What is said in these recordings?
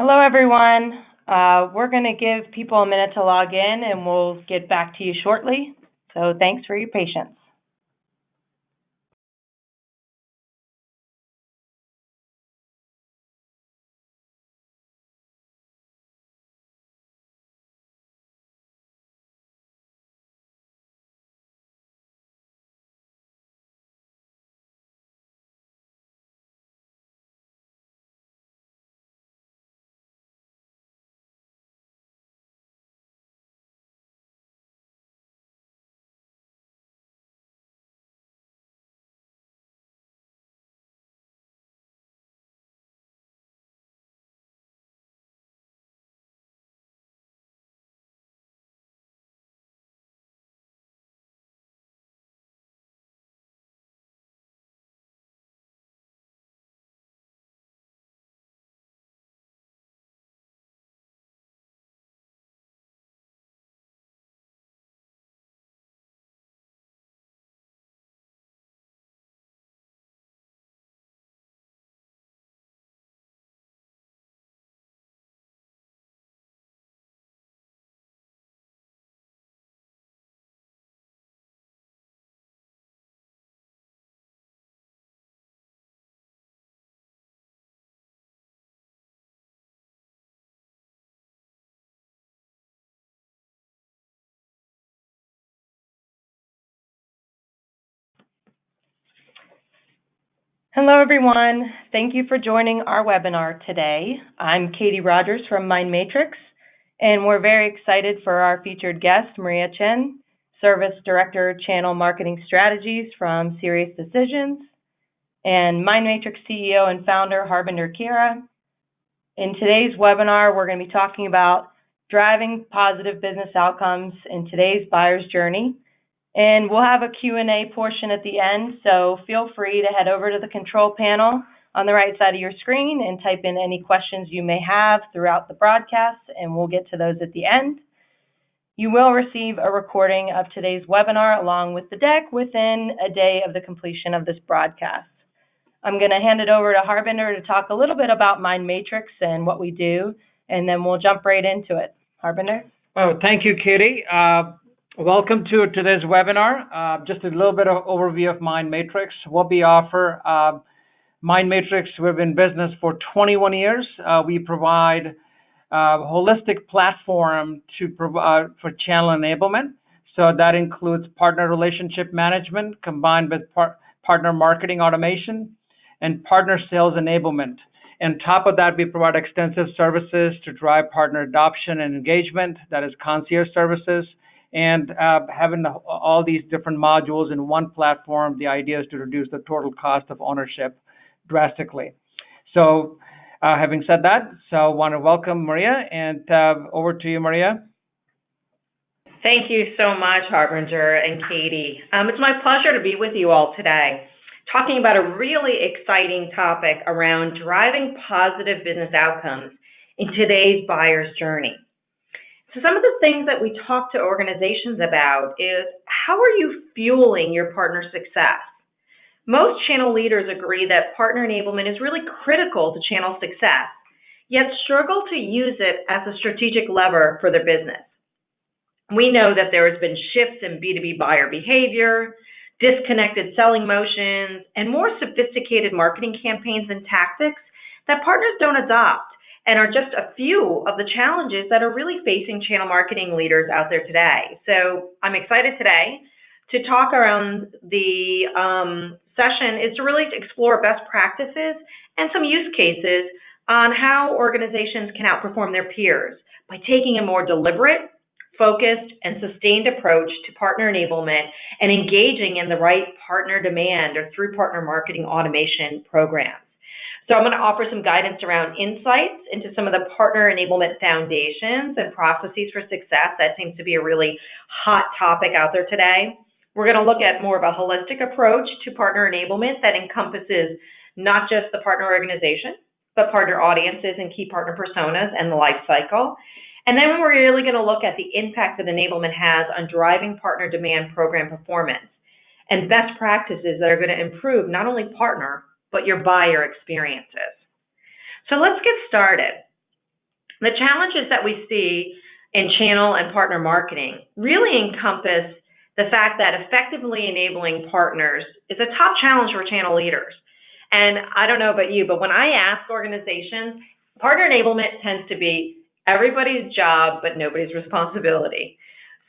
Hello, everyone. We're going to give people a minute to log in, and we'll get back to you shortly. So thanks for your patience. Hello, everyone. Thank you for joining our webinar today. I'm Katie Rogers from Mindmatrix, and we're very excited for our featured guest, Maria Chien, Service Director, Channel Marketing Strategies from SiriusDecisions, and Mindmatrix CEO and founder, Harbinder Khera. In today's webinar, we're going to be talking about driving positive business outcomes in today's buyer's journey. And we'll have a Q&A portion at the end, so feel free to head over to the control panel on the right side of your screen and type in any questions you may have throughout the broadcast, and we'll get to those at the end. You will receive a recording of today's webinar along with the deck within a day of the completion of this broadcast. I'm going to hand it over to Harbinder to talk a little bit about Mindmatrix and what we do, and then we'll jump right into it. Harbinder? Oh, thank you, Katie. Welcome to today's webinar. Just a little bit of overview of Mindmatrix. What we offer, Mindmatrix, we've been in business for 21 years. We provide a holistic platform to provide for channel enablement. So that includes partner relationship management combined with partner marketing automation and partner sales enablement. On top of that, we provide extensive services to drive partner adoption and engagement, that is concierge services. And having all these different modules in one platform, the idea is to reduce the total cost of ownership drastically. So having said that, so I want to welcome Maria, and over to you, Maria. Thank you so much, Harbinder and Katie. It's my pleasure to be with you all today, talking about a really exciting topic around driving positive business outcomes in today's buyer's journey. So some of the things that we talk to organizations about is, how are you fueling your partner success? Most channel leaders agree that partner enablement is really critical to channel success, yet struggle to use it as a strategic lever for their business. We know that there has been shifts in B2B buyer behavior, disconnected selling motions, and more sophisticated marketing campaigns and tactics that partners don't adopt, and are just a few of the challenges that are really facing channel marketing leaders out there today. So I'm excited today to talk around the session is to really explore best practices and some use cases on how organizations can outperform their peers by taking a more deliberate, focused, and sustained approach to partner enablement and engaging in the right partner demand or through partner marketing automation programs. So I'm going to offer some guidance around insights into some of the partner enablement foundations and processes for success. That seems to be a really hot topic out there today. We're going to look at more of a holistic approach to partner enablement that encompasses not just the partner organization, but partner audiences and key partner personas and the life cycle. And then we're really going to look at the impact that enablement has on driving partner demand program performance and best practices that are going to improve not only partner, but your buyer experiences. So let's get started. The challenges that we see in channel and partner marketing really encompass the fact that effectively enabling partners is a top challenge for channel leaders. And I don't know about you, but when I ask organizations, partner enablement tends to be everybody's job, but nobody's responsibility.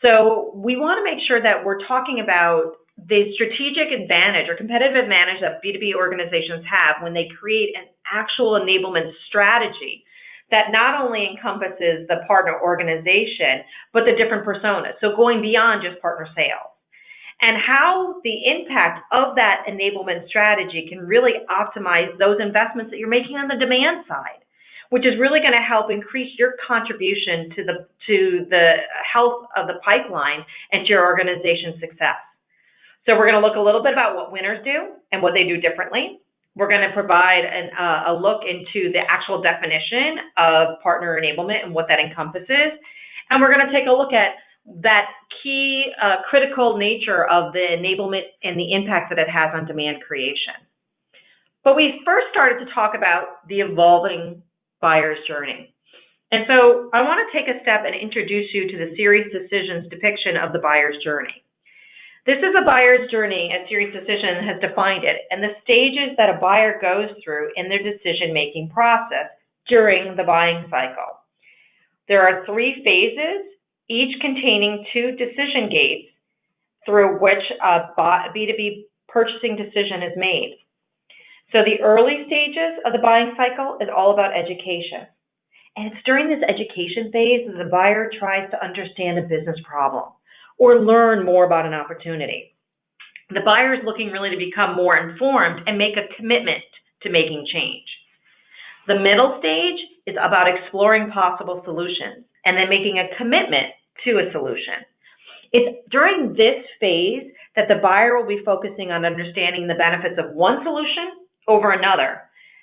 So we want to make sure that we're talking about the strategic advantage or competitive advantage that B2B organizations have when they create an actual enablement strategy that not only encompasses the partner organization, but the different personas. So going beyond just partner sales. And how the impact of that enablement strategy can really optimize those investments that you're making on the demand side, which is really going to help increase your contribution to the health of the pipeline and to your organization's success. So we're going to look a little bit about what winners do and what they do differently. We're going to provide a look into the actual definition of partner enablement and what that encompasses. And we're going to take a look at that key critical nature of the enablement and the impact that it has on demand creation. But we first started to talk about the evolving buyer's journey. And so I want to take a step and introduce you to the SiriusDecisions depiction of the buyer's journey. This is a buyer's journey as SiriusDecisions has defined it, and the stages that a buyer goes through in their decision-making process during the buying cycle. There are 3 phases, each containing 2 decision gates through which a B2B purchasing decision is made. So the early stages of the buying cycle is all about education. And it's during this education phase that the buyer tries to understand a business problem or learn more about an opportunity. The buyer is looking really to become more informed and make a commitment to making change. The middle stage is about exploring possible solutions and then making a commitment to a solution. It's during this phase that the buyer will be focusing on understanding the benefits of one solution over another,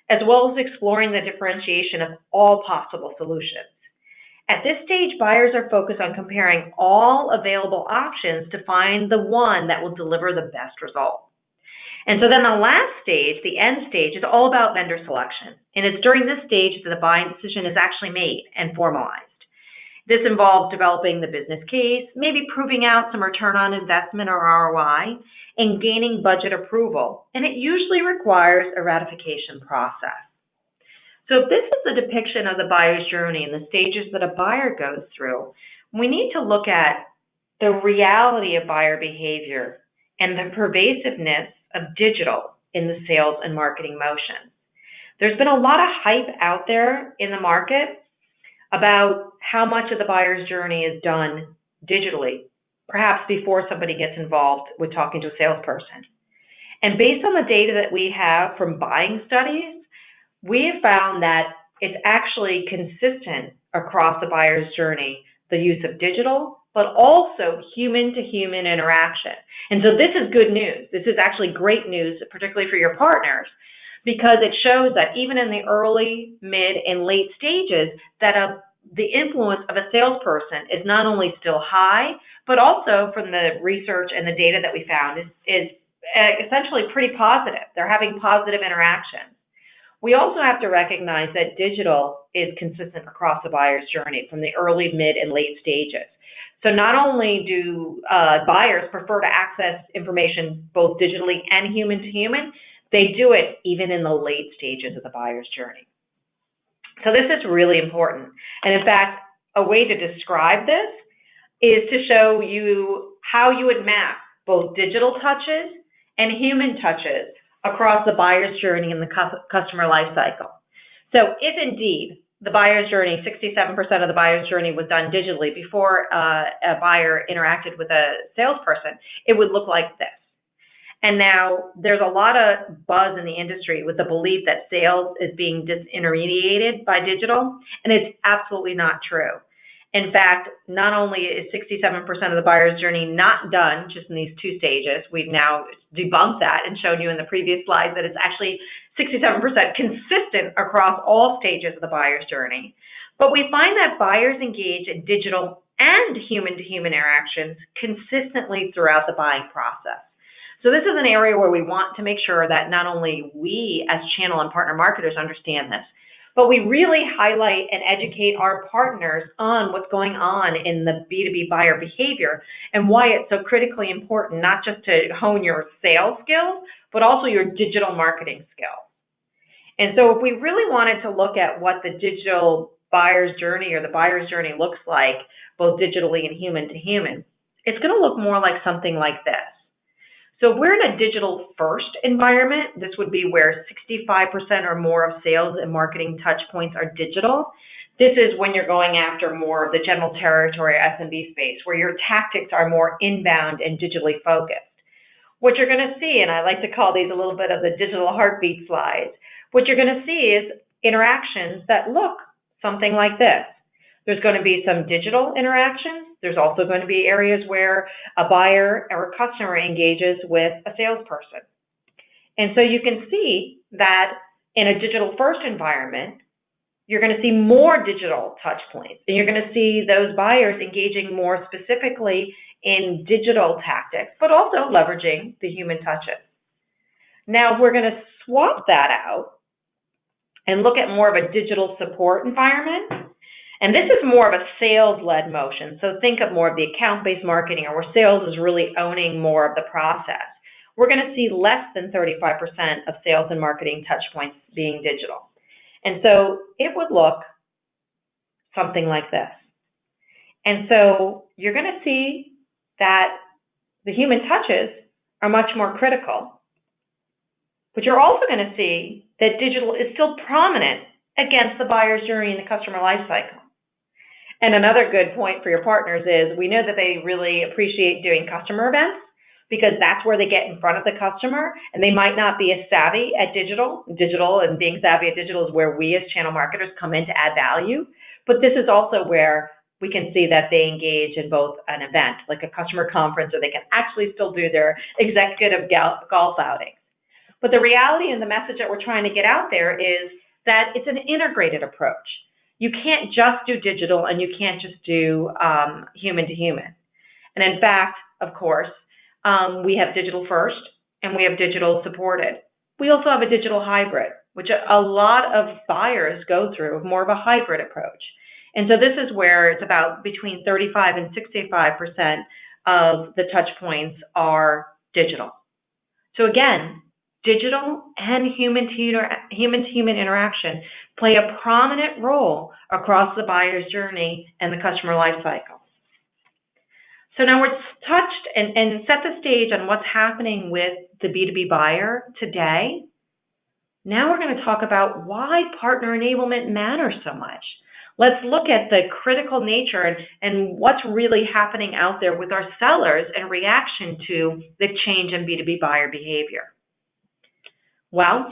as well as exploring the differentiation of all possible solutions. At this stage, buyers are focused on comparing all available options to find the one that will deliver the best result. And so then the last stage, the end stage, is all about vendor selection. And it's during this stage that the buying decision is actually made and formalized. This involves developing the business case, maybe proving out some return on investment or ROI, and gaining budget approval. And it usually requires a ratification process. So if this is the depiction of the buyer's journey and the stages that a buyer goes through, we need to look at the reality of buyer behavior and the pervasiveness of digital in the sales and marketing motion. There's been a lot of hype out there in the market about how much of the buyer's journey is done digitally, perhaps before somebody gets involved with talking to a salesperson. And based on the data that we have from buying studies, we have found that it's actually consistent across the buyer's journey, the use of digital, but also human-to-human interaction. And so this is good news. This is actually great news, particularly for your partners, because it shows that even in the early, mid, and late stages, that the influence of a salesperson is not only still high, but also from the research and the data that we found is essentially pretty positive. They're having positive interactions. We also have to recognize that digital is consistent across the buyer's journey from the early, mid, and late stages. So not only do buyers prefer to access information both digitally and human to human, they do it even in the late stages of the buyer's journey. So this is really important. And in fact, a way to describe this is to show you how you would map both digital touches and human touches across the buyer's journey and the customer life cycle. So if indeed the buyer's journey, 67% of the buyer's journey was done digitally before a buyer interacted with a salesperson, it would look like this. And now there's a lot of buzz in the industry with the belief that sales is being disintermediated by digital, and it's absolutely not true. In fact, not only is 67% of the buyer's journey not done just in these two stages, we've now debunked that and shown you in the previous slide that it's actually 67% consistent across all stages of the buyer's journey. But we find that buyers engage in digital and human-to-human interactions consistently throughout the buying process. So this is an area where we want to make sure that not only we as channel and partner marketers understand this, but we really highlight and educate our partners on what's going on in the B2B buyer behavior and why it's so critically important, not just to hone your sales skills, but also your digital marketing skills. And so if we really wanted to look at what the digital buyer's journey or the buyer's journey looks like, both digitally and human to human, it's going to look more like something like this. So if we're in a digital first environment, this would be where 65% or more of sales and marketing touch points are digital. This is when you're going after more of the general territory SMB space, where your tactics are more inbound and digitally focused. What you're going to see, and I like to call these a little bit of the digital heartbeat slides, what you're going to see is interactions that look something like this. There's going to be some digital interactions. There's also going to be areas where a buyer or a customer engages with a salesperson. And so you can see that in a digital first environment, you're going to see more digital touch points, and you're going to see those buyers engaging more specifically in digital tactics, but also leveraging the human touches. Now, we're going to swap that out and look at more of a digital support environment. And this is more of a sales-led motion. So think of more of the account-based marketing, or where sales is really owning more of the process. We're going to see less than 35% of sales and marketing touch points being digital. And so it would look something like this. And so you're going to see that the human touches are much more critical. But you're also going to see that digital is still prominent against the buyer's journey and the customer life cycle. And another good point for your partners is we know that they really appreciate doing customer events, because that's where they get in front of the customer, and they might not be as savvy at digital. Digital and being savvy at digital is where we as channel marketers come in to add value. But this is also where we can see that they engage in both an event, like a customer conference, or they can actually still do their executive golf outings. But the reality and the message that we're trying to get out there is that it's an integrated approach. You can't just do digital, and you can't just do human to human. And in fact, of course, we have digital first and we have digital supported. We also have a digital hybrid, which a lot of buyers go through, more of a hybrid approach. And so this is where it's about between 35 and 65% of the touch points are digital. So again, digital and human-to-human interaction play a prominent role across the buyer's journey and the customer life cycle. So now we're touched and set the stage on what's happening with the B2B buyer today. Now we're going to talk about why partner enablement matters so much. Let's look at the critical nature and what's really happening out there with our sellers in reaction to the change in B2B buyer behavior. Well,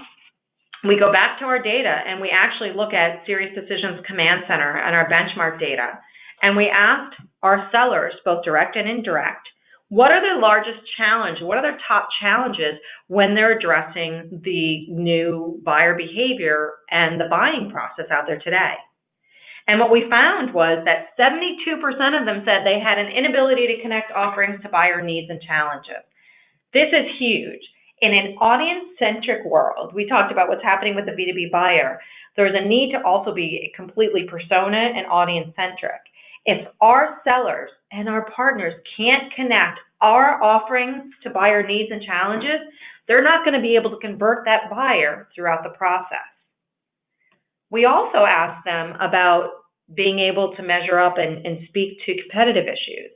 we go back to our data and we actually look at SiriusDecisions Command Center and our benchmark data. And we asked our sellers, both direct and indirect, what are their largest challenges? What are their top challenges when they're addressing the new buyer behavior and the buying process out there today? And what we found was that 72% of them said they had an inability to connect offerings to buyer needs and challenges. This is huge. In an audience-centric world, we talked about what's happening with the B2B buyer. There's a need to also be completely persona and audience-centric. If our sellers and our partners can't connect our offerings to buyer needs and challenges, they're not going to be able to convert that buyer throughout the process. We also asked them about being able to measure up and speak to competitive issues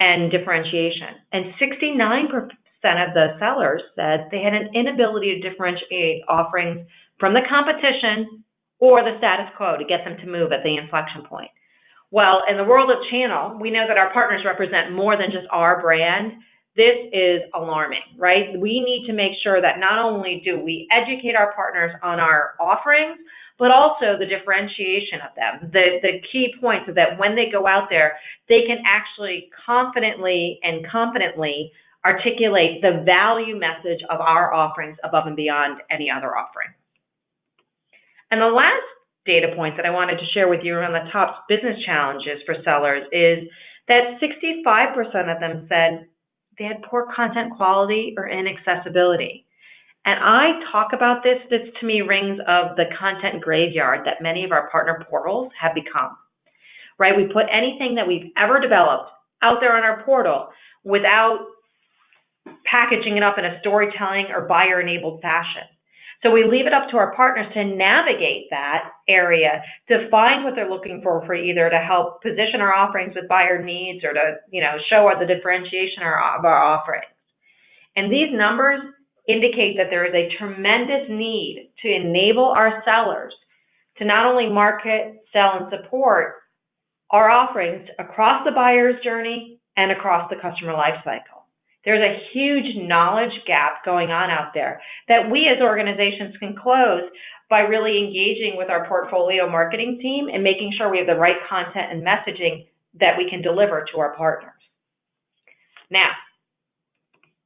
and differentiation. And 69% of the sellers said they had an inability to differentiate offerings from the competition or the status quo to get them to move at the inflection point. Well, in the world of channel, we know that our partners represent more than just our brand. This is alarming, right? We need to make sure that not only do we educate our partners on our offerings, but also the differentiation of them. The key points is that when they go out there, they can actually confidently and competently articulate the value message of our offerings above and beyond any other offering. And the last data point that I wanted to share with you around the top business challenges for sellers is that 65% of them said they had poor content quality or inaccessibility. And I talk about this to me rings of the content graveyard that many of our partner portals have become, right? We put anything that we've ever developed out there on our portal without packaging it up in a storytelling or buyer-enabled fashion. So we leave it up to our partners to navigate that area, to find what they're looking for either to help position our offerings with buyer needs or to, show the differentiation of our offerings. And these numbers indicate that there is a tremendous need to enable our sellers to not only market, sell, and support our offerings across the buyer's journey and across the customer lifecycle. There's a huge knowledge gap going on out there that we as organizations can close by really engaging with our portfolio marketing team and making sure we have the right content and messaging that we can deliver to our partners. Now,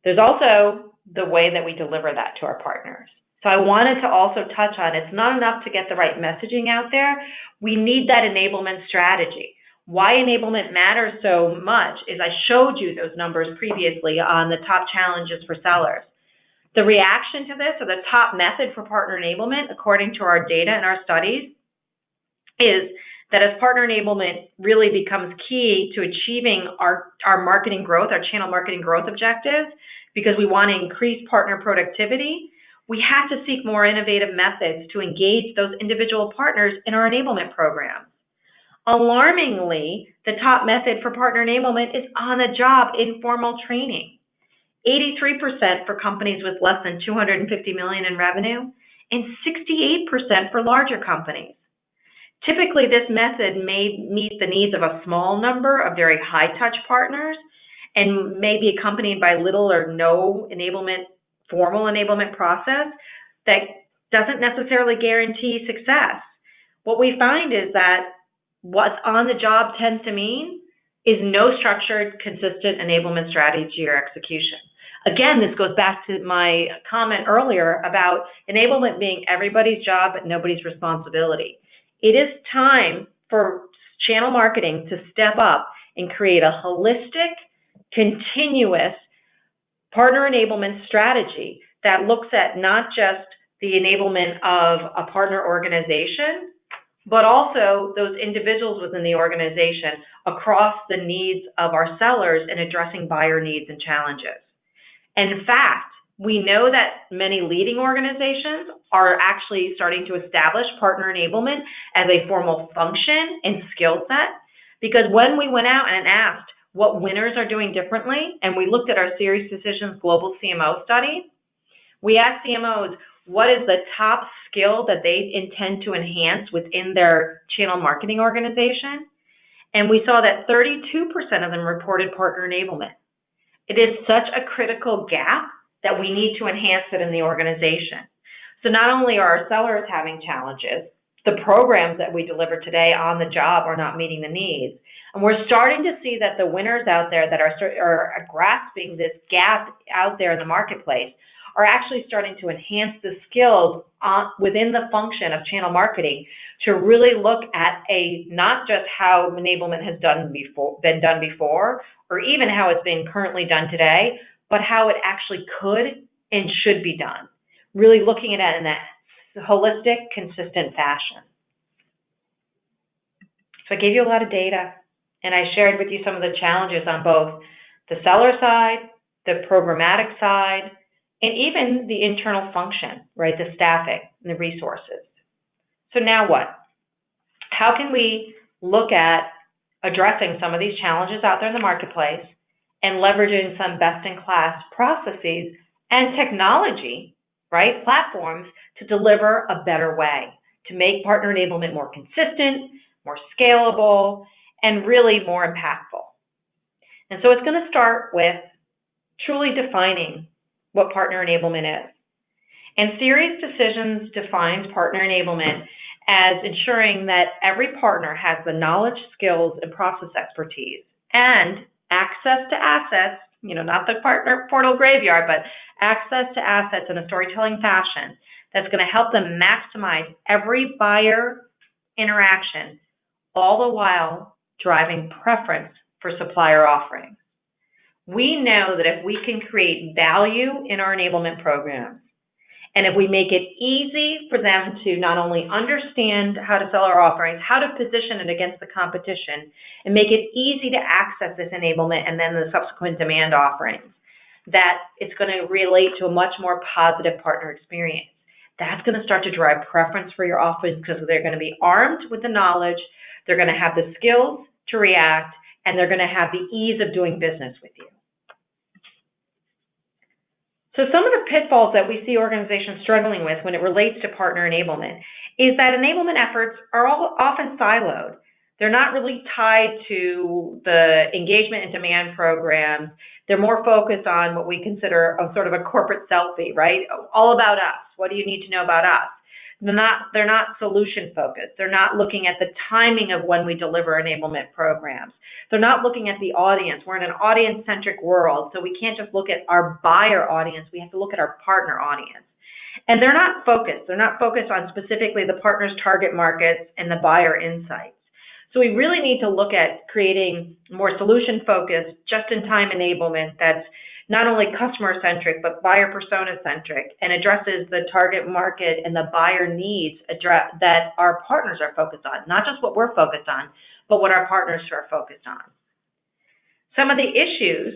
there's also the way that we deliver that to our partners. So I wanted to also touch on, it's not enough to get the right messaging out there. We need that enablement strategy. Why enablement matters so much is I showed you those numbers previously on the top challenges for sellers. The reaction to this, or the top method for partner enablement, according to our data and our studies, is that as partner enablement really becomes key to achieving our marketing growth, our channel marketing growth objectives, because we want to increase partner productivity, we have to seek more innovative methods to engage those individual partners in our enablement programs. Alarmingly, the top method for partner enablement is on-the-job informal training. 83% for companies with less than $250 million in revenue, and 68% for larger companies. Typically, this method may meet the needs of a small number of very high-touch partners and may be accompanied by little or no formal enablement process that doesn't necessarily guarantee success. What we find is that what's on the job tends to mean is no structured, consistent enablement strategy or execution. Again, this goes back to my comment earlier about enablement being everybody's job but nobody's responsibility. It is time for channel marketing to step up and create a holistic, continuous partner enablement strategy that looks at not just the enablement of a partner organization, but also those individuals within the organization across the needs of our sellers in addressing buyer needs and challenges. And in fact, we know that many leading organizations are actually starting to establish partner enablement as a formal function and skill set, because when we went out and asked what winners are doing differently, and we looked at our SiriusDecisions Global CMO study, we asked CMOs, what is the top skill that they intend to enhance within their channel marketing organization? And we saw that 32% of them reported partner enablement. It is such a critical gap that we need to enhance it in the organization. So not only are our sellers having challenges, the programs that we deliver today on the job are not meeting the needs. And we're starting to see that the winners out there that are grasping this gap out there in the marketplace are actually starting to enhance the skills within the function of channel marketing to really look at not just how enablement has been done before, or even how it's been currently done today, but how it actually could and should be done. Really looking at it in that holistic, consistent fashion. So I gave you a lot of data, and I shared with you some of the challenges on both the seller side, the programmatic side, and even the internal function, right, the staffing and the resources. So now what? How can we look at addressing some of these challenges out there in the marketplace and leveraging some best-in-class processes and technology, right, platforms to deliver a better way, to make partner enablement more consistent, more scalable, and really more impactful? And so it's going to start with truly defining what partner enablement is. And SiriusDecisions defines partner enablement as ensuring that every partner has the knowledge, skills, and process expertise and access to assets, not the partner portal graveyard, but access to assets in a storytelling fashion that's going to help them maximize every buyer interaction, all the while driving preference for supplier offerings. We know that if we can create value in our enablement programs And if we make it easy for them to not only understand how to sell our offerings, how to position it against the competition, and make it easy to access this enablement and then the subsequent demand offerings, that it's going to relate to a much more positive partner experience. That's going to start to drive preference for your offerings because they're going to be armed with the knowledge, they're going to have the skills to react, and they're going to have the ease of doing business with you. So some of the pitfalls that we see organizations struggling with when it relates to partner enablement is that enablement efforts are all often siloed. They're not really tied to the engagement and demand programs. They're more focused on what we consider a sort of a corporate selfie, right? All about us. What do you need to know about us? They're not solution focused. They're not looking at the timing of when we deliver enablement programs. They're not looking at the audience. We're in an audience-centric world, so we can't just look at our buyer audience. We have to look at our partner audience. And they're not focused. They're not focused on specifically the partner's target markets and the buyer insights. So we really need to look at creating more solution-focused, just-in-time enablement that's not only customer-centric, but buyer persona-centric, and addresses the target market and the buyer needs that our partners are focused on, not just what we're focused on, but what our partners are focused on. Some of the issues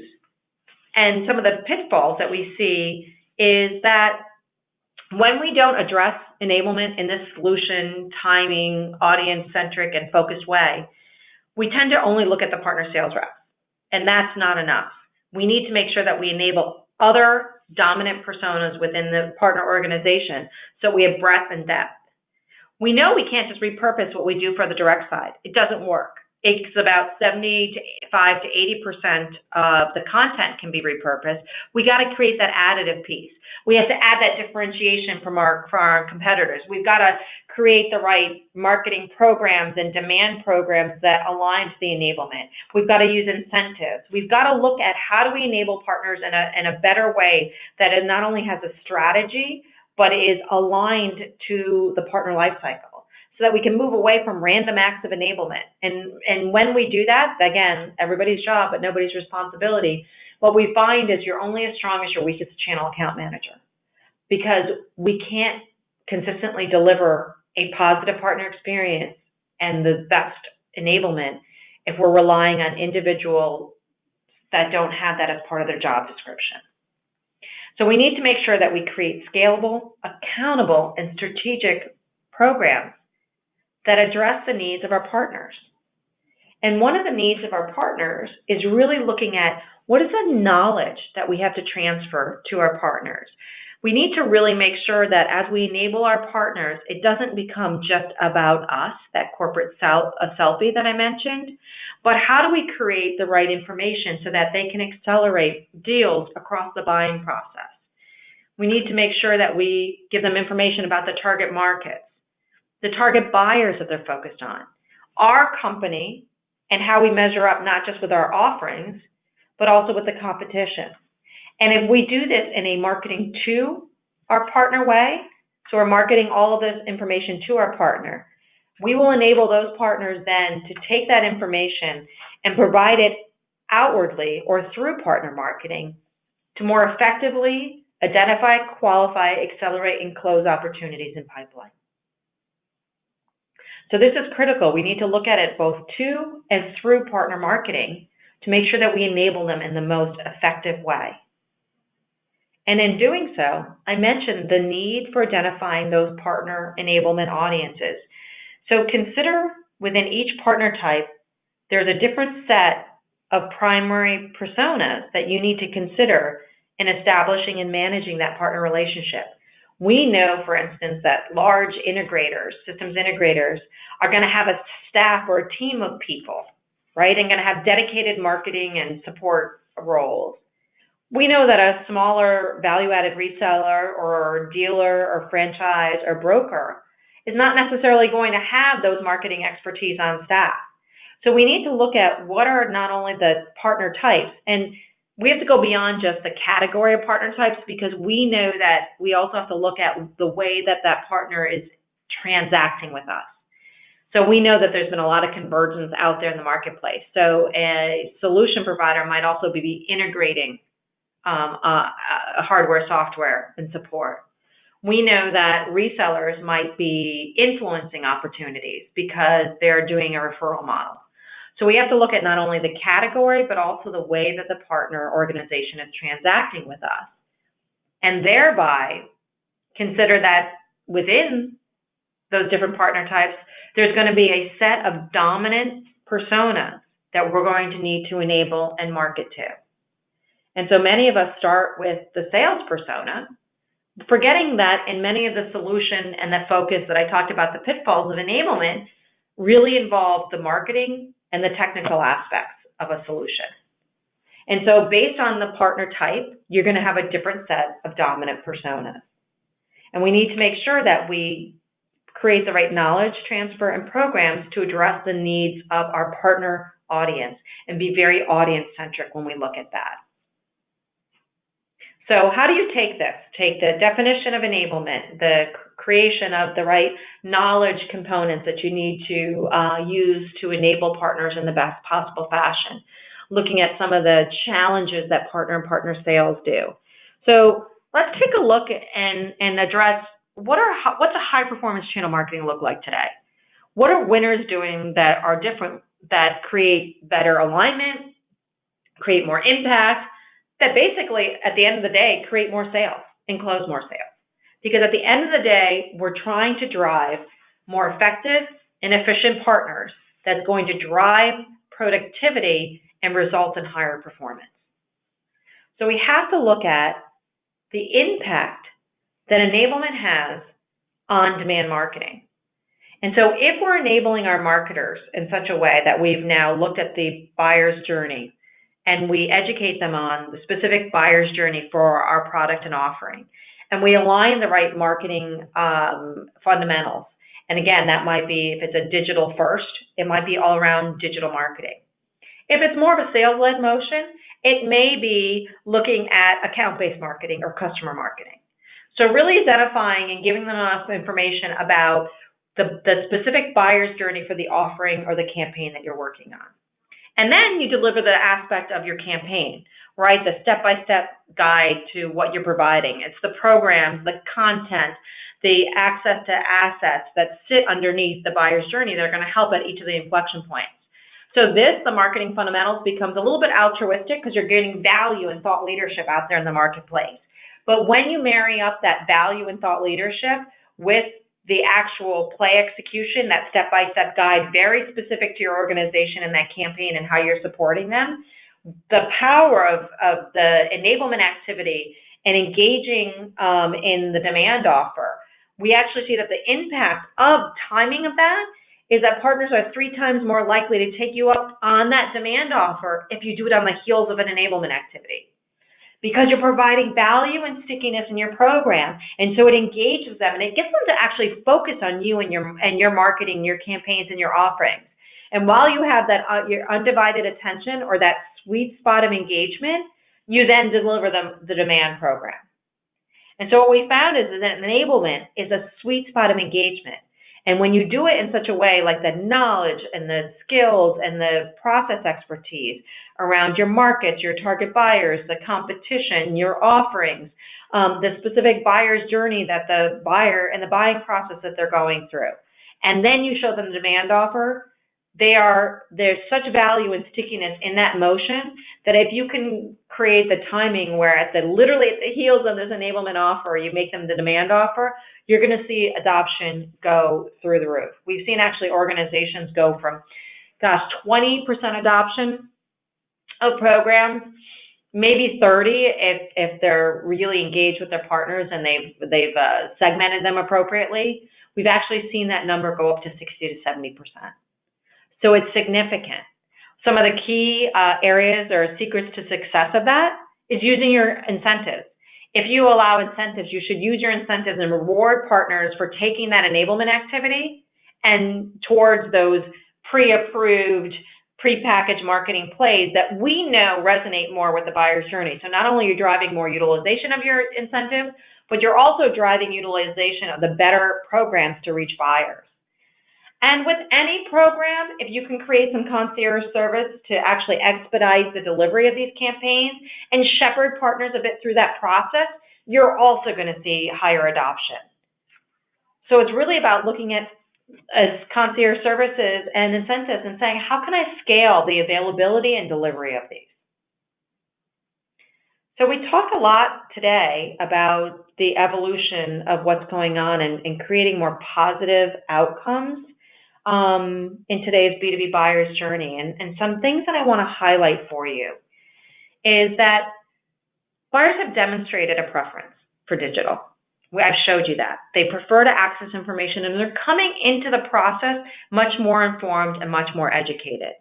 and some of the pitfalls that we see is that when we don't address enablement in this solution, timing, audience-centric, and focused way, we tend to only look at the partner sales reps, and that's not enough. We need to make sure that we enable other dominant personas within the partner organization so we have breadth and depth. We know we can't just repurpose what we do for the direct side. It doesn't work. It's about 75 to 80% of the content can be repurposed. We got to create that additive piece. We have to add that differentiation from our competitors. We've got to create the right marketing programs and demand programs that align to the enablement. We've got to use incentives. We've got to look at how do we enable partners in a better way that it not only has a strategy, but is aligned to the partner lifecycle, so that we can move away from random acts of enablement. And when we do that, again, everybody's job, but nobody's responsibility, what we find is you're only as strong as your weakest channel account manager, because we can't consistently deliver a positive partner experience and the best enablement if we're relying on individuals that don't have that as part of their job description. So we need to make sure that we create scalable, accountable, and strategic programs that address the needs of our partners. And one of the needs of our partners is really looking at what is the knowledge that we have to transfer to our partners. We need to really make sure that as we enable our partners, it doesn't become just about us, that corporate selfie that I mentioned, but how do we create the right information so that they can accelerate deals across the buying process? We need to make sure that we give them information about the target markets, the target buyers that they're focused on, our company, and how we measure up not just with our offerings, but also with the competition. And if we do this in a marketing to our partner way, so we're marketing all of this information to our partner, we will enable those partners then to take that information and provide it outwardly or through partner marketing to more effectively identify, qualify, accelerate, and close opportunities in pipeline. So this is critical. We need to look at it both to and through partner marketing to make sure that we enable them in the most effective way. And in doing so, I mentioned the need for identifying those partner enablement audiences. So consider within each partner type, there's a different set of primary personas that you need to consider in establishing and managing that partner relationship. We know, for instance, that large integrators, systems integrators, are going to have a staff or a team of people, right, and going to have dedicated marketing and support roles. We know that a smaller value-added reseller or dealer or franchise or broker is not necessarily going to have those marketing expertise on staff. So we need to look at what are not only the partner types, and we have to go beyond just the category of partner types, because we know that we also have to look at the way that that partner is transacting with us. So we know that there's been a lot of convergence out there in the marketplace. So a solution provider might also be integrating hardware, software, and support. we know that resellers might be influencing opportunities because they're doing a referral model. So we have to look at not only the category, but also the way that the partner organization is transacting with us, and thereby consider that within those different partner types, there's going to be a set of dominant personas that we're going to need to enable and market to. And so many of us start with the sales persona, forgetting that in many of the solution and the focus that I talked about, the pitfalls of enablement, really involve the marketing and the technical aspects of a solution. And so based on the partner type, you're going to have a different set of dominant personas. And we need to make sure that we create the right knowledge transfer and programs to address the needs of our partner audience and be very audience-centric when we look at that. So how do you take this? Take the definition of enablement, the creation of the right knowledge components that you need to use to enable partners in the best possible fashion, looking at some of the challenges that partner and partner sales do. So let's take a look and address what's a high-performance channel marketing look like today? What are winners doing that are different, that create better alignment, create more impact, that basically, at the end of the day, create more sales and close more sales? Because at the end of the day, we're trying to drive more effective and efficient partners that's going to drive productivity and result in higher performance. So we have to look at the impact that enablement has on demand marketing. And so if we're enabling our marketers in such a way that we've now looked at the buyer's journey and we educate them on the specific buyer's journey for our product and offering, and we align the right marketing fundamentals, and again, that might be, if it's a digital first, it might be all around digital marketing. If it's more of a sales-led motion, it may be looking at account-based marketing or customer marketing. So really identifying and giving them enough information about the specific buyer's journey for the offering or the campaign that you're working on. And then you deliver the aspect of your campaign, right? The step-by-step guide to what you're providing. It's the programs, the content, the access to assets that sit underneath the buyer's journey that are going to help at each of the inflection points. So the marketing fundamentals becomes a little bit altruistic because you're getting value and thought leadership out there in the marketplace. But when you marry up that value and thought leadership with the actual play execution, that step-by-step guide, very specific to your organization and that campaign and how you're supporting them, the power of the enablement activity and engaging in the demand offer, we actually see that the impact of timing of that is that partners are 3 times more likely to take you up on that demand offer if you do it on the heels of an enablement activity. Because you're providing value and stickiness in your program, and so it engages them, and it gets them to actually focus on you and your marketing, your campaigns, and your offerings. And while you have that your undivided attention or that sweet spot of engagement, you then deliver them the demand program. And so what we found is that enablement is a sweet spot of engagement. And when you do it in such a way, like the knowledge and the skills and the process expertise around your markets, your target buyers, the competition, your offerings, the specific buyer's journey that the buyer and the buying process that they're going through, and then you show them the demand offer, there's such value and stickiness in that motion that if you can create the timing where literally at the heels of this enablement offer, you make them the demand offer, you're going to see adoption go through the roof. We've seen actually organizations go from, 20% adoption of programs, maybe 30 if they're really engaged with their partners and they've segmented them appropriately. We've actually seen that number go up to 60 to 70%. So it's significant. Some of the key areas or secrets to success of that is using your incentives. If you allow incentives, you should use your incentives and reward partners for taking that enablement activity and towards those pre-approved, pre-packaged marketing plays that we know resonate more with the buyer's journey. So not only are you driving more utilization of your incentives, but you're also driving utilization of the better programs to reach buyers. And with any program, if you can create some concierge service to actually expedite the delivery of these campaigns and shepherd partners a bit through that process, you're also going to see higher adoption. So it's really about looking at as concierge services and incentives and saying, how can I scale the availability and delivery of these? So we talked a lot today about the evolution of what's going on and creating more positive outcomes in today's B2B buyer's journey. And some things that I want to highlight for you is that buyers have demonstrated a preference for digital. I've showed you that. They prefer to access information, and they're coming into the process much more informed and much more educated.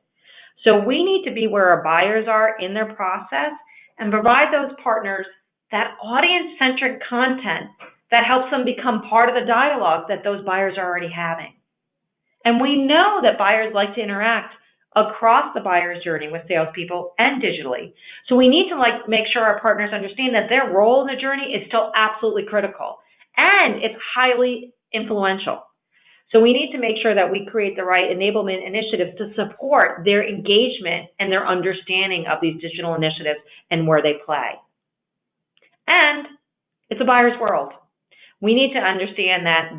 So we need to be where our buyers are in their process and provide those partners that audience-centric content that helps them become part of the dialogue that those buyers are already having. And we know that buyers like to interact across the buyer's journey with salespeople and digitally. So we need to make sure our partners understand that their role in the journey is still absolutely critical and it's highly influential. So we need to make sure that we create the right enablement initiatives to support their engagement and their understanding of these digital initiatives and where they play. And it's a buyer's world. We need to understand that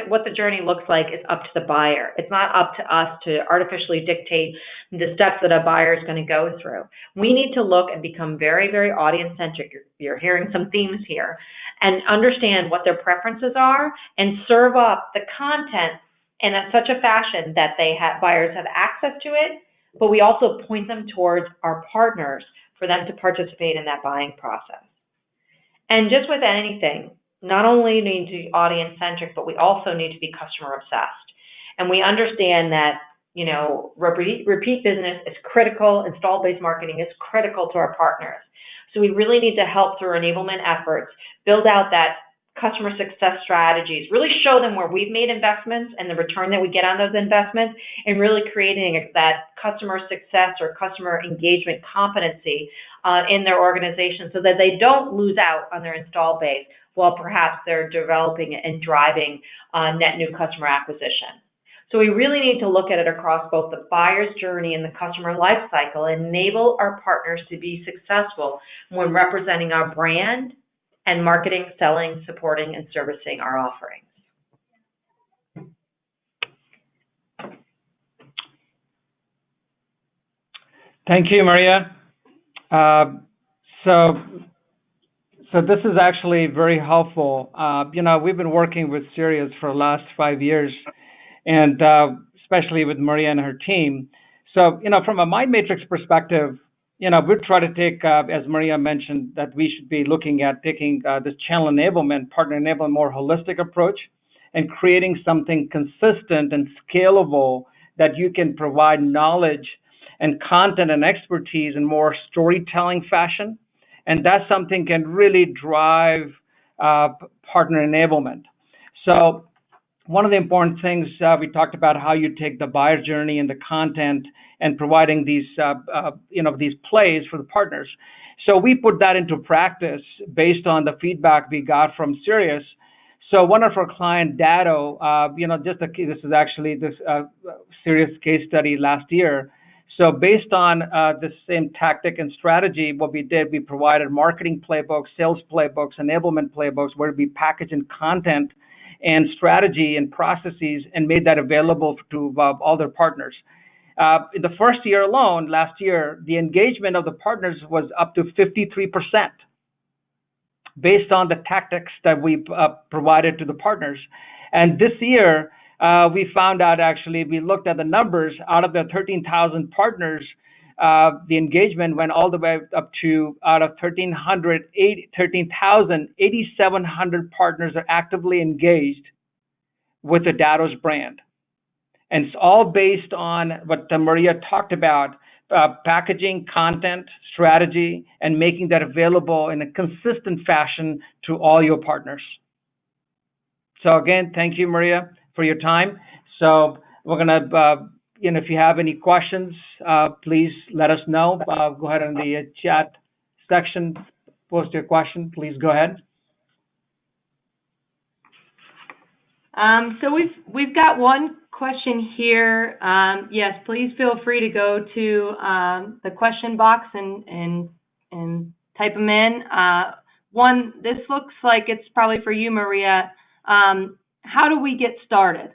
what the journey looks like is up to the buyer. It's not up to us to artificially dictate the steps that a buyer is going to go through. We need to look and become very, very audience-centric. You're hearing some themes here. And understand what their preferences are and serve up the content in such a fashion that buyers have access to it, but we also point them towards our partners for them to participate in that buying process. And just with anything, not only need to be audience-centric, but we also need to be customer-obsessed. And we understand that, repeat business is critical, install-based marketing is critical to our partners. So we really need to help through enablement efforts, build out that customer success strategies, really show them where we've made investments and the return that we get on those investments, and really creating that customer success or customer engagement competency in their organization so that they don't lose out on their install base while perhaps they're developing and driving net new customer acquisition. So we really need to look at it across both the buyer's journey and the customer life cycle and enable our partners to be successful when representing our brand and marketing, selling, supporting, and servicing our offerings. Thank you, Maria. So this is actually very helpful. We've been working with Sirius for the last 5 years, and especially with Maria and her team. So, from a Mindmatrix perspective, we try to take, as Maria mentioned, that we should be looking at taking this channel enablement, partner enablement, more holistic approach, and creating something consistent and scalable that you can provide knowledge and content and expertise in more storytelling fashion. And that's something can really drive partner enablement. So one of the important things we talked about how you take the buyer journey and the content and providing these these plays for the partners. So we put that into practice based on the feedback we got from Sirius. So one of our client, Datto, this is actually this Sirius case study last year. So based on the same tactic and strategy, what we did, we provided marketing playbooks, sales playbooks, enablement playbooks, where we package in content and strategy and processes and made that available to all their partners. In the first year alone, last year, the engagement of the partners was up to 53% based on the tactics that we provided to the partners. And this year, we found out actually, we looked at the numbers, out of the 13,000 partners, the engagement went all the way up to, out of 13,000, 8,700 partners are actively engaged with the Datto's brand. And it's all based on what Maria talked about, packaging, content, strategy, and making that available in a consistent fashion to all your partners. So again, thank you, Maria, for your time. So we're gonna, if you have any questions, please let us know. Go ahead in the chat section, post your question. Please go ahead. So we've got one question here. Yes, please feel free to go to the question box and type them in. One, this looks like it's probably for you, Maria. How do we get started?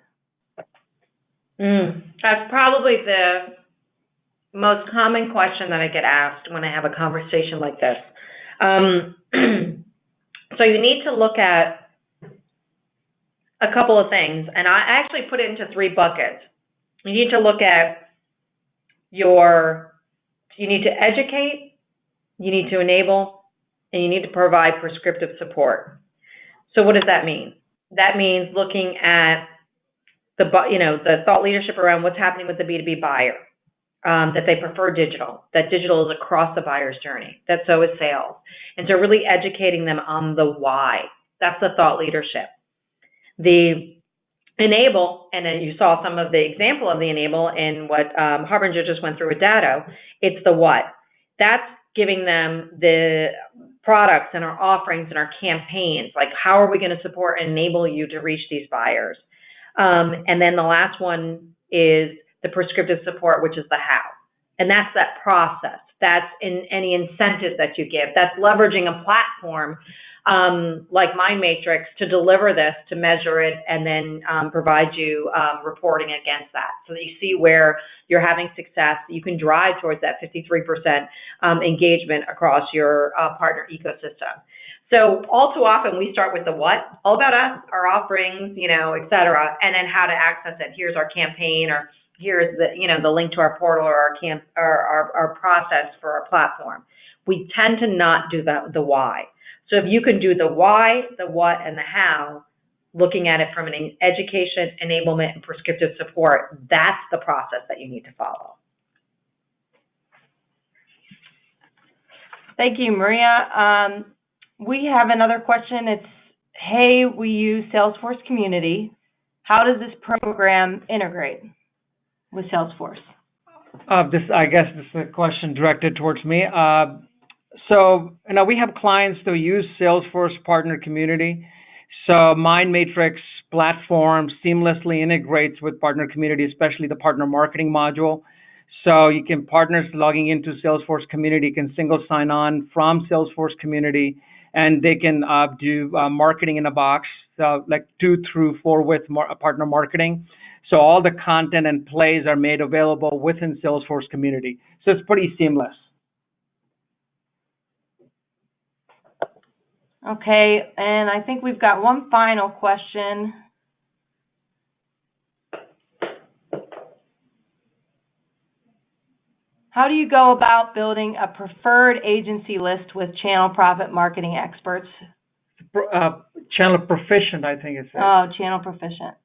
That's probably the most common question that I get asked when I have a conversation like this. So you need to look at a couple of things, and I actually put it into 3 buckets. You need to look at you need to educate, you need to enable, and you need to provide prescriptive support. So what does that mean? That means looking at the thought leadership around what's happening with the B2B buyer, that they prefer digital, that digital is across the buyer's journey, that so is sales. And so really educating them on the why. That's the thought leadership. The enable, and then you saw some of the example of the enable in what Harbinger just went through with Dado, it's the what. That's giving them the products and our offerings and our campaigns, like how are we going to support and enable you to reach these buyers. And then the last one is the prescriptive support, which is the how. And that's that process. That's in any incentive that you give. That's leveraging a platform like Mindmatrix to deliver this, to measure it, and then provide you reporting against that so that you see where you're having success. You can drive towards that 53% engagement across your partner ecosystem. So all too often we start with the what, all about us, our offerings, et cetera, and then how to access it. Here's our campaign, or here's the link to our portal, or our process for our platform. We tend to not do the why. So if you can do the why, the what, and the how, looking at it from an education, enablement, and prescriptive support, that's the process that you need to follow. Thank you, Maria. We have another question. It's, hey, we use Salesforce Community. How does this program integrate with Salesforce? I guess this is a question directed towards me. So, we have clients that use Salesforce Partner Community. So Mindmatrix platform seamlessly integrates with Partner Community, especially the partner marketing module. So partners logging into Salesforce Community can single sign on from Salesforce Community, and they can do marketing in a box, like 2 through 4 with partner marketing. So all the content and plays are made available within Salesforce Community. So it's pretty seamless. Okay, and I think we've got one final question. How do you go about building a preferred agency list with channel profit marketing experts? Channel proficient, I think it says. Oh, channel proficient.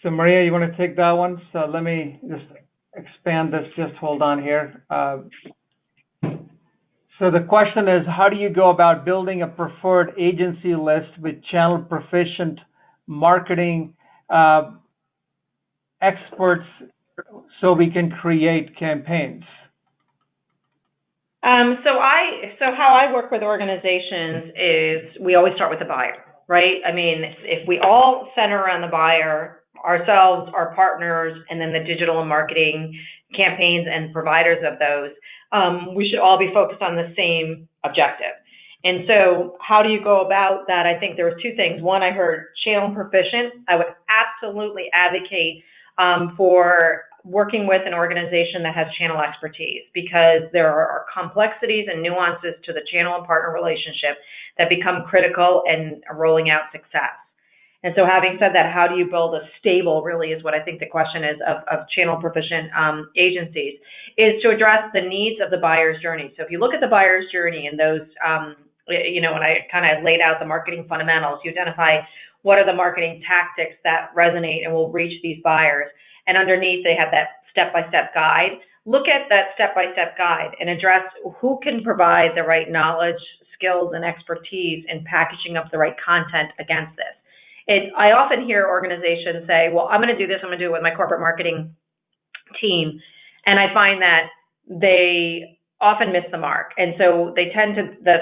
So Maria, you want to take that one? So let me just expand this. Just hold on here. So the question is, how do you go about building a preferred agency list with channel proficient marketing experts so we can create campaigns? So how I work with organizations is we always start with the buyer, right? I mean, if we all center around the buyer, ourselves, our partners, and then the digital and marketing campaigns and providers of those, we should all be focused on the same objective. And so how do you go about that? I think there were 2 things. One, I heard channel proficient. I would absolutely advocate for working with an organization that has channel expertise, because there are complexities and nuances to the channel and partner relationship that become critical in rolling out success. And so having said that, how do you build a stable, really is what I think the question is, of channel proficient agencies, is to address the needs of the buyer's journey. So if you look at the buyer's journey and those, when I kind of laid out the marketing fundamentals, you identify what are the marketing tactics that resonate and will reach these buyers. And underneath, they have that step-by-step guide. Look at that step-by-step guide and address who can provide the right knowledge, skills, and expertise in packaging up the right content against this. I often hear organizations say, well, I'm going to do this, I'm going to do it with my corporate marketing team. And I find that they often miss the mark. And so the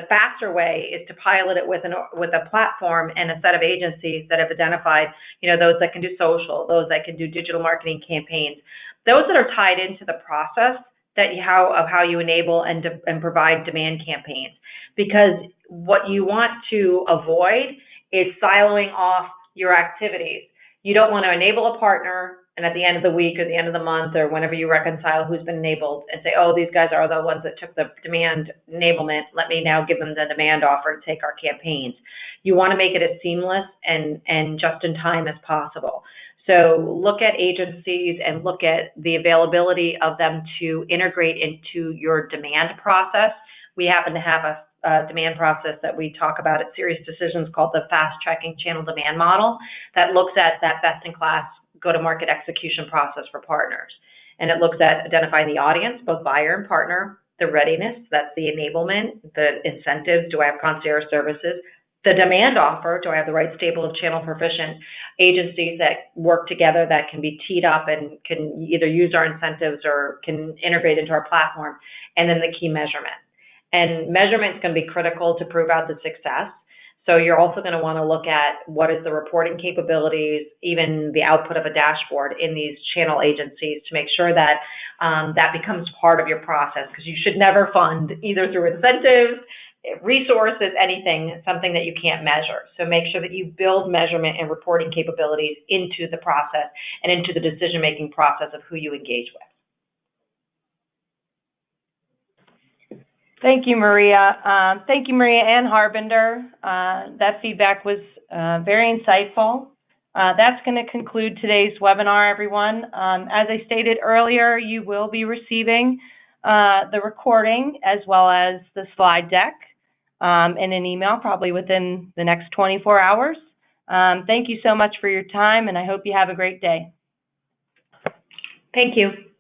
faster way is to pilot it with a platform and a set of agencies that have identified, those that can do social, those that can do digital marketing campaigns, those that are tied into the process how you enable and provide demand campaigns, because what you want to avoid is siloing off your activities. You don't want to enable a partner and at the end of the week or the end of the month or whenever you reconcile who's been enabled and say, oh, these guys are the ones that took the demand enablement, let me now give them the demand offer to take our campaigns. You want to make it as seamless and just in time as possible. So look at agencies and look at the availability of them to integrate into your demand process. We happen to have a demand process that we talk about at SiriusDecisions called the Fast Tracking Channel Demand Model that looks at that best-in-class go-to-market execution process for partners. And it looks at identifying the audience, both buyer and partner, the readiness, that's the enablement, the incentives, do I have concierge services, the demand offer, do I have the right stable of channel proficient agencies that work together that can be teed up and can either use our incentives or can integrate into our platform, and then the key measurement. And measurement is going to be critical to prove out the success. So you're also going to want to look at what is the reporting capabilities, even the output of a dashboard in these channel agencies to make sure that that becomes part of your process, because you should never fund either through incentives, resources, anything, something that you can't measure. So make sure that you build measurement and reporting capabilities into the process and into the decision-making process of who you engage with. Thank you, Maria. Thank you, Maria and Harbinder. That feedback was very insightful. That's going to conclude today's webinar, everyone. As I stated earlier, you will be receiving the recording as well as the slide deck in an email probably within the next 24 hours. Thank you so much for your time, and I hope you have a great day. Thank you.